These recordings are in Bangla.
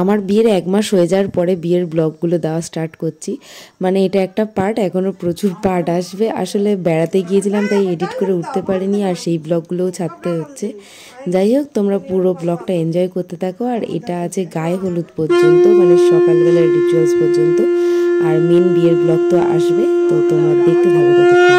আমার বিয়ের 1 মাস হয়ে যাওয়ার পরে বিয়ের ব্লগগুলো দেওয়া স্টার্ট করছি, মানে এটা একটা পার্ট, এখনও প্রচুর পার্ট আসবে। আসলে বেড়াতে গিয়েছিলাম তাই এডিট করে উঠতে পারিনি, আর সেই ব্লগগুলোও ছাড়তে হচ্ছে। যাই হোক, তোমরা পুরো ব্লগটা এনজয় করতে থাকো। আর এটা আছে গায়ে হলুদ পর্যন্ত, মানে সকালবেলার রিচুয়ালস পর্যন্ত, আর মেন বিয়ের ব্লগ তো আসবে, তো তোমরা দেখতে থাকো ততক্ষণ।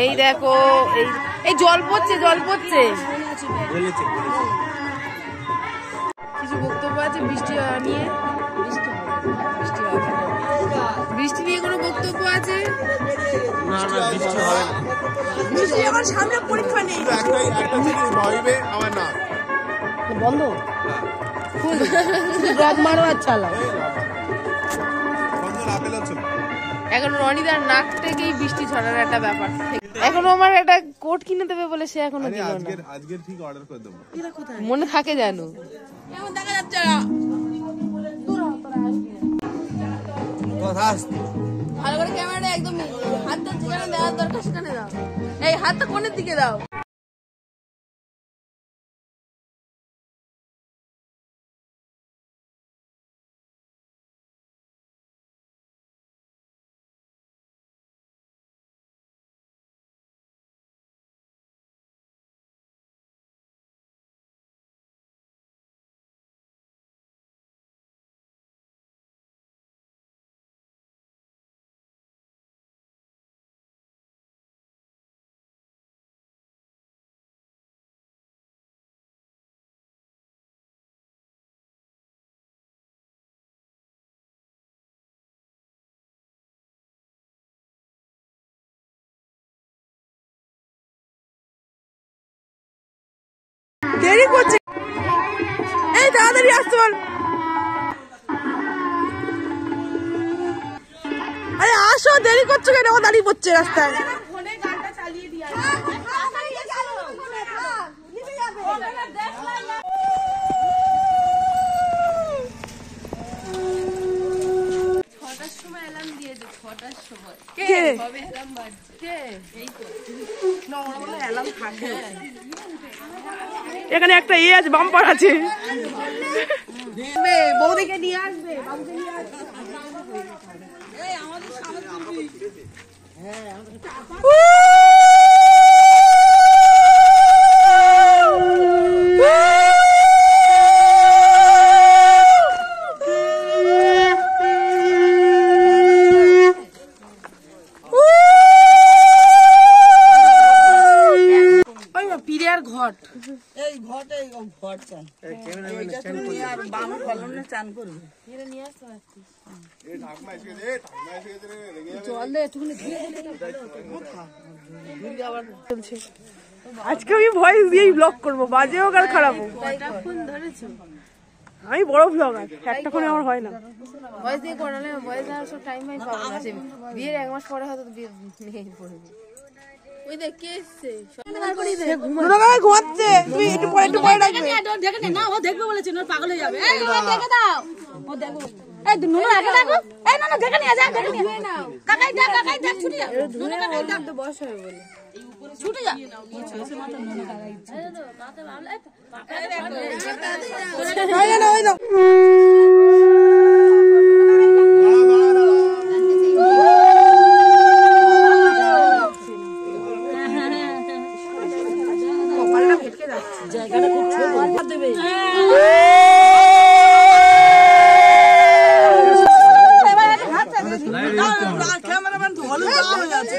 এই দেখো, এই জল পড়ছে, জল পড়ছে। কিছু বক্তব্য আছে বৃষ্টি নিয়ে? বৃষ্টি নিয়ে কোনো বক্তব্য আছে? না না, বৃষ্টি হবে না। বৃষ্টি আমার সামনে পরীক্ষা নেই, একটা থেকে ভাইবে আমার না বন্ধ ফুল ড্রপ মারো আর চালাও। বন্ধ আপেল হচ্ছে। এখন রনিদার নাক থেকেই বৃষ্টি ঝরার একটা ব্যাপার। এখনো আমার একটা কোট কিনে দেবে বলে সে এখনো দিল না। আজকে ঠিক অর্ডার করে দেবো, মনে থাকে জানো। এখন দেখা যাচ্ছে ভালো করে ক্যামেরাটা একদম হাতটা যেখানে দেওয়ার দরকার সেখানে দাও। এই হাতটা কোণের দিকে দাও। দেরি করছে, এই তাড়াতাড়ি আসতে বল। আরে আসো, দেরি করছো কেন? ও দাঁড়িয়ে পড়ছে রাস্তায়। এখানে একটা ইয়ে আছে, বাম্পার আছে, বৌদিকে নিয়ে আসবে। এই ঘট চান বাম ফলনে চান করবে। আজকে আমি ভয়েস দিয়েই ব্লগ করবো, বাজে হোক আর খারাপ হোক। আমি বড় ব্লগার, একটা ফোনে আমার হয় না। ভয়েস দিয়ে করালে ভয়েস দেওয়ার সব টাইম পাই পাবো না। বিয়ের 1 মাস পরে হয়তো বিয়ে পড়বে। ওই দেখ কে এসছে, ঘুমাচ্ছে। তুমি একটু পরে ডাকবে। দেখে নে না, ও দেখবে বলেছে, ওর পাগল হয়ে যাবে। এই ও দেখে দাও, ও দেখো। এই নুনু আগে দেখো। এই না না, দেখে নিয়ে যা, দেখে নিয়ে নাও। কাকাই দেখ ছুটি যা। নুনু কাকাই দেখ, তো বয়স হয়ে বলে ছুটি যা। ও ছেলে মাথা নুনু কাকাই ইচ্ছে। এই তো মাথা ভাবলে ওই না জায়গাটা খুব ছোট দেবে। ক্যামেরাম্যান তো হলো আছে।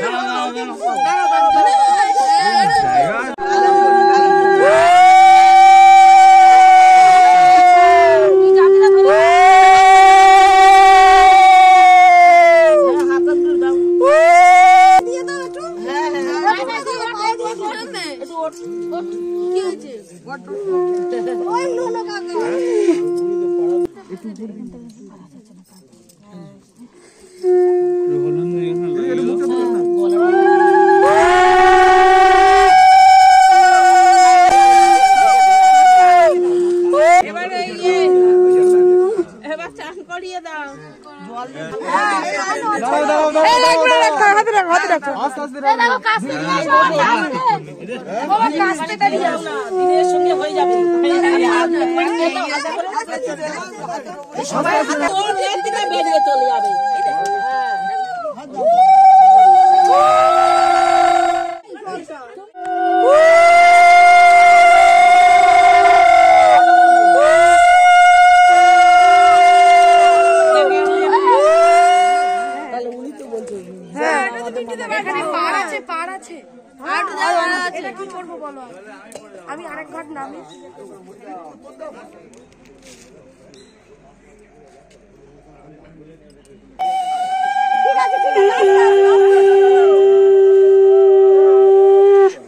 আমি আরেক ঘাট নামি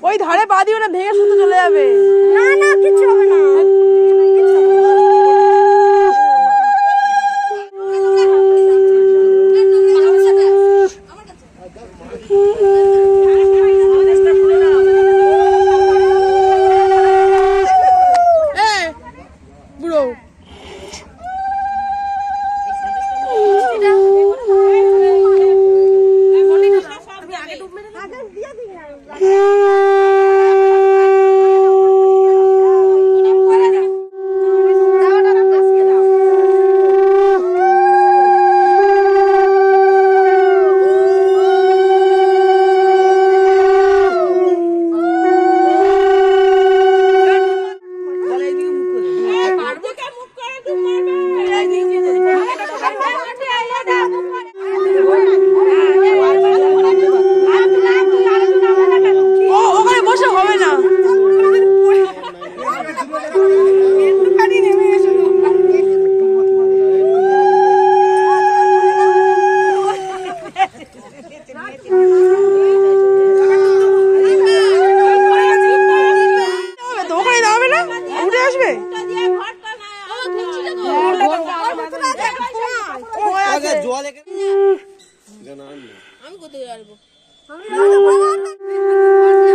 ওই ধারে পা দিও না, ভেঙে শুধু চলে যাবে। না না কিছু হবে না।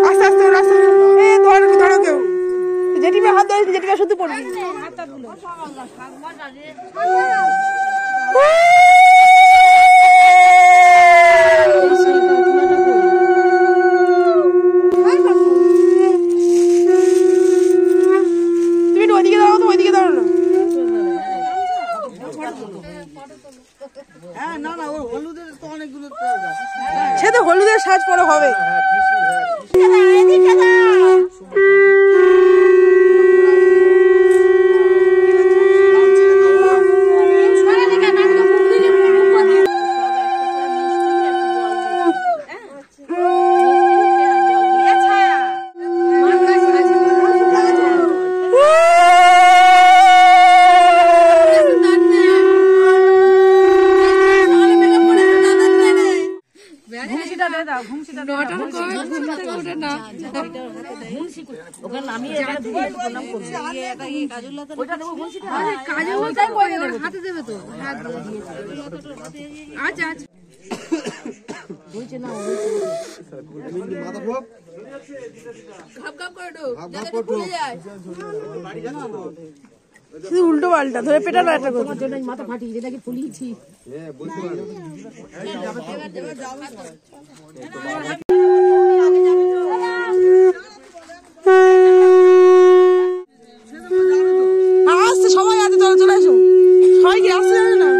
আস্তে আস্তে ধরো কেউ জেঠিমা হাত ধরে, জেঠিমা শুধু পড়বি। তুমি ওইদিকে দাঁড়াও, তো ওইদিকে দাঁড়াও না। সে তো হলুদের সাজ পরে হবে। উল্টো পাল্টা ধরে পেটানো একটা মাথা ফাটিয়ে যেটাকে ফুলিয়েছি। আসছে সবাই, আছে চলো চলে এসো, সবাই কি আসতে যাবে না?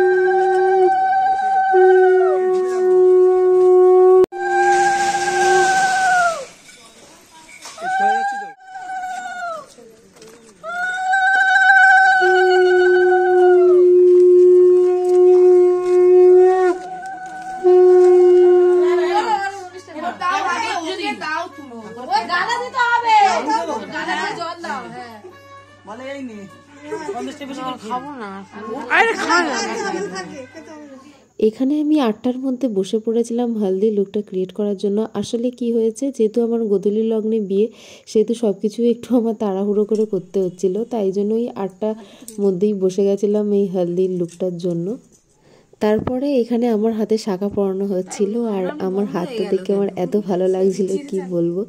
আরে খা না। এখানে আমি 8টার মধ্যে বসে পড়েছিলাম হলদি লুকটা ক্রিয়েট করার জন্য। আসলে কি হয়েছে, যেহেতু আমার গোধূলি লগ্নে বিয়ে, সেহেতু সব কিছু একটু আমার তাড়াহুড়ো করে করতে হচ্ছিলো, তাই জন্যই 8টার মধ্যেই বসে গেছিলাম এই হলদির লুকটার জন্য। তারপরে এখানে আমার হাতে শাঁখা পরানো হচ্ছিল, আর আমার হাতটা দেখে আমার এত ভালো লাগছিল কি বলবো।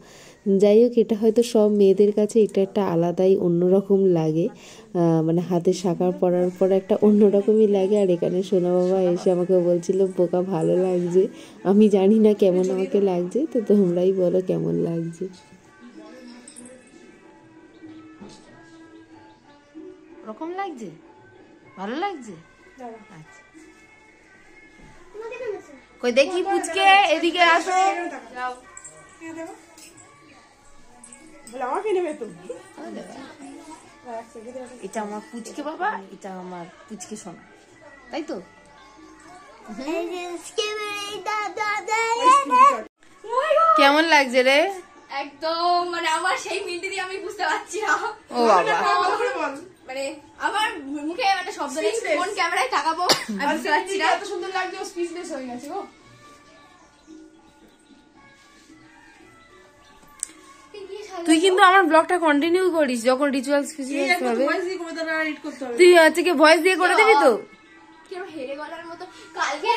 যাই হোক, এটা হয়তো সব মেয়েদের কাছে এটা একটা আলাদাই অন্যরকম লাগে, মানে হাতে শাঁখা পরার পর একটা অন্যরকমই লাগে। আর এখানে সোনা বাবা এসে আমাকে বলছিল বোকা ভালো লাগছে। আমি জানি না কেমন আমাকে লাগছে, তো তোমরাই বলো কেমন লাগছে। ওরকম লাগছে, ভালো লাগছে। আচ্ছা কই দেখি পুচকে, এদিকে আসো। এটা আমার পুচকে বাবা, এটা আমার পুচকে সোনা, তাই তো? কেমন লাগছে রে? একদম মানে আমার সেই মিনিটে দিয়ে আমি বুঝতে পারছি না। ও বাবা, মানে আমার মুখে একটা শব্দ নেই, কোন ক্যামেরায় তাকাবো আমি বুঝতে পারছি না। এত সুন্দর লাগছে, স্পিচলেস হয়ে গেছে গো। তুই কিন্তু আমার ব্লগটা কন্টিনিউ করিস যখন রিচুয়ালস কিছু হবে। তুই হচ্ছে কি ভয়েস দিয়ে করে দিবি তো? হেরে গলার মতো কালকে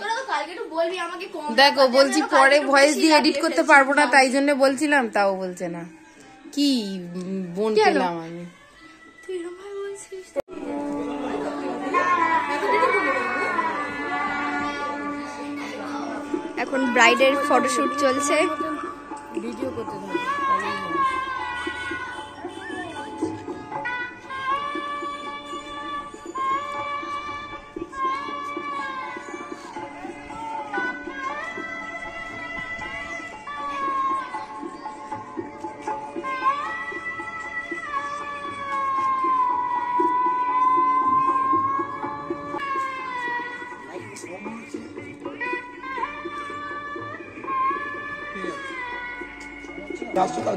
তোরা তো কালকে একটু বলবি আমাকে কম। দেখো বলছি পরে ভয়েস দিয়ে এডিট করতে পারবো না, তাই জন্য বলছিলাম, তাও বলছে না। কি বোন পেলাম আমি। তুই এরকম ভাবে বলছিস? এখন ব্রাইডের ফটোশুট চলছে। ভিডিও করতে থাকো।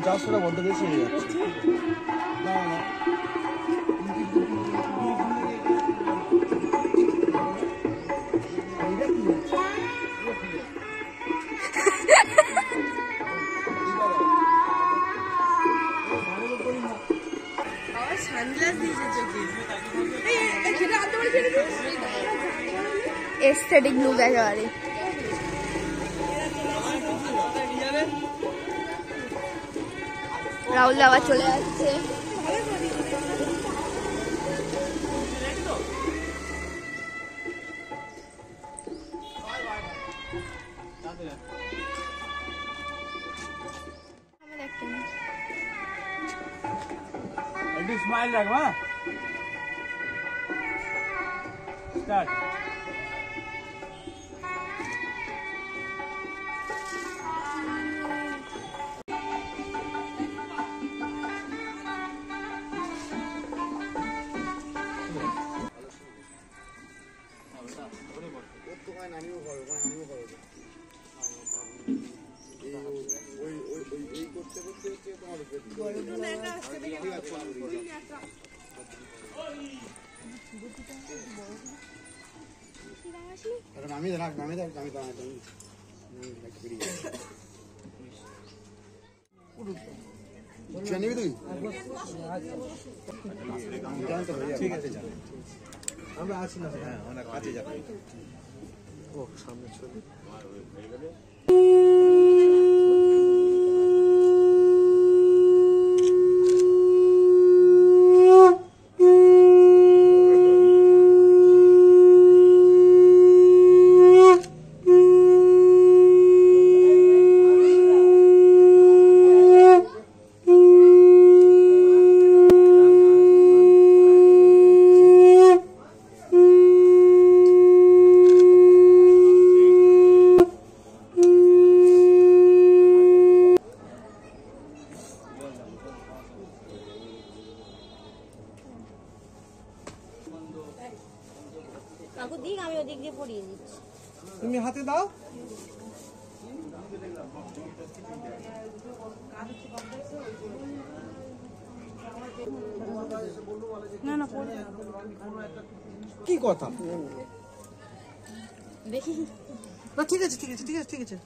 যাচ্ছে বন্ধ বেশি হয়ে যাচ্ছে। এস্থেটিক লুক একেবারে। রাহুল আবার চলে যাচ্ছে। একটু স্মাইল রাখ মা। স্টার্ট। ঠিক আছে, আমরা আসি না। হ্যাঁ, আমরা কাছে যাবো। ও সামনে ছবি। তুমি হাতে দাও। কি কথা? দেখি না ঠিক আছে ঠিক আছে ঠিক আছে ঠিক আছে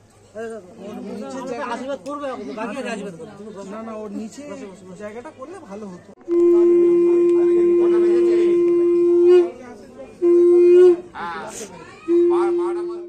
আশীর্বাদ করবে বাকি আশীর্বাদ করবে না না ওর নিচে জায়গাটা করলে ভালো হতো হ্যাঁ